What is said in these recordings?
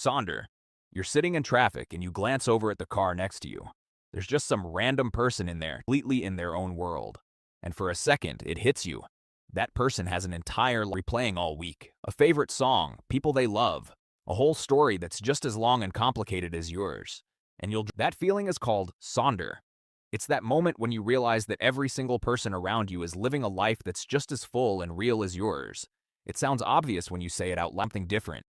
Sonder. You're sitting in traffic and you glance over at the car next to you. There's just some random person in there, completely in their own world. And for a second, it hits you. That person has an entire life replaying all week. A favorite song, people they love, a whole story that's just as long and complicated as yours. And that feeling is called Sonder. It's that moment when you realize that every single person around you is living a life that's just as full and real as yours. It sounds obvious when you say it out loud, something different.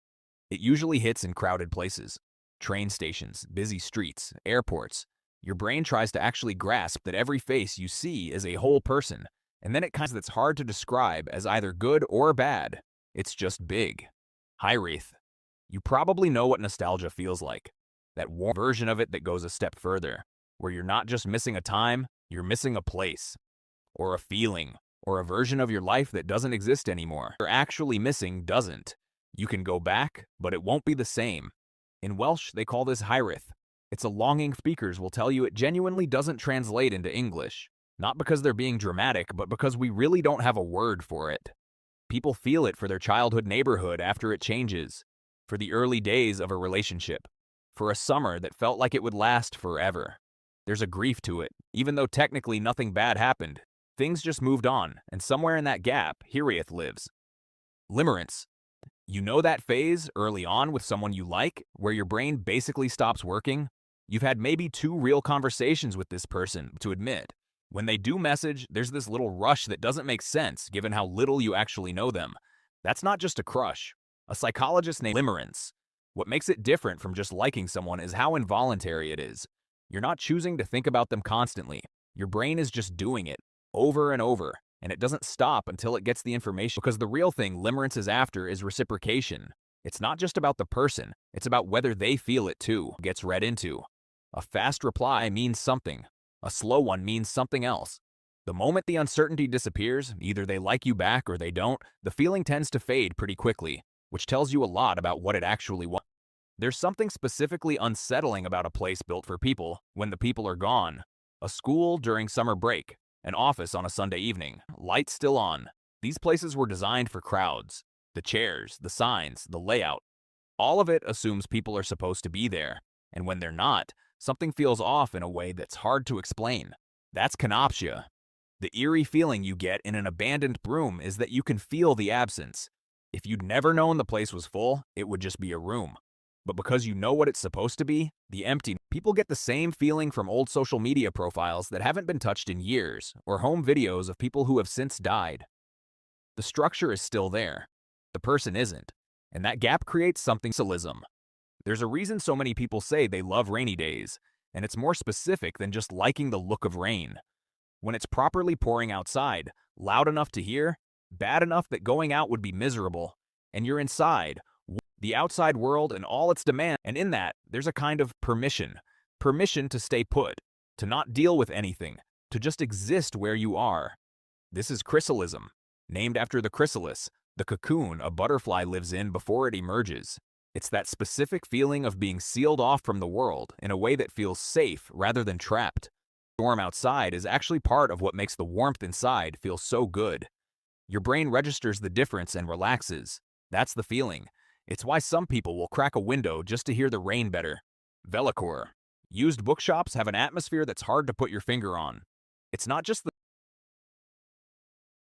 It usually hits in crowded places. Train stations, busy streets, airports. Your brain tries to actually grasp that every face you see is a whole person, and then it comes that's hard to describe as either good or bad. It's just big. Hi, Wreath. You probably know what nostalgia feels like. That warm version of it that goes a step further, where you're not just missing a time, you're missing a place, or a feeling, or a version of your life that doesn't exist anymore. You're actually missing doesn't. You can go back, but it won't be the same. In Welsh, they call this hyrith. It's a longing. Speakers will tell you it genuinely doesn't translate into English. Not because they're being dramatic, but because we really don't have a word for it. People feel it for their childhood neighborhood after it changes, for the early days of a relationship, for a summer that felt like it would last forever. There's a grief to it, even though technically nothing bad happened. Things just moved on, and somewhere in that gap, Hiriath lives. Limerence. You know that phase early on with someone you like, where your brain basically stops working? You've had maybe 2 real conversations with this person, to admit. When they do message, there's this little rush that doesn't make sense given how little you actually know them. That's not just a crush. A psychologist named Limerence. What makes it different from just liking someone is how involuntary it is. You're not choosing to think about them constantly. Your brain is just doing it, over and over, and it doesn't stop until it gets the information. Because the real thing Limerence is after is reciprocation. It's not just about the person, it's about whether they feel it too. Gets read into. A fast reply means something. A slow one means something else. The moment the uncertainty disappears, either they like you back or they don't, the feeling tends to fade pretty quickly, which tells you a lot about what it actually was. There's something specifically unsettling about a place built for people when the people are gone. A school during summer break, an office on a Sunday evening, lights still on. These places were designed for crowds. The chairs, the signs, the layout. All of it assumes people are supposed to be there, and when they're not, something feels off in a way that's hard to explain. That's canopsia. The eerie feeling you get in an abandoned room is that you can feel the absence. If you'd never known the place was full, it would just be a room. But because you know what it's supposed to be, the empty, people get the same feeling from old social media profiles that haven't been touched in years, or home videos of people who have since died. The structure is still there. The person isn't. And that gap creates something symbolism. There's a reason so many people say they love rainy days, and it's more specific than just liking the look of rain. When it's properly pouring outside, loud enough to hear, bad enough that going out would be miserable, and you're inside, the outside world and all its demands, and in that, there's a kind of permission. Permission to stay put, to not deal with anything, to just exist where you are. This is chrysalism, named after the chrysalis, the cocoon a butterfly lives in before it emerges. It's that specific feeling of being sealed off from the world in a way that feels safe rather than trapped. The storm outside is actually part of what makes the warmth inside feel so good. Your brain registers the difference and relaxes. That's the feeling. It's why some people will crack a window just to hear the rain better. Velocore. Used bookshops have an atmosphere that's hard to put your finger on. It's not just the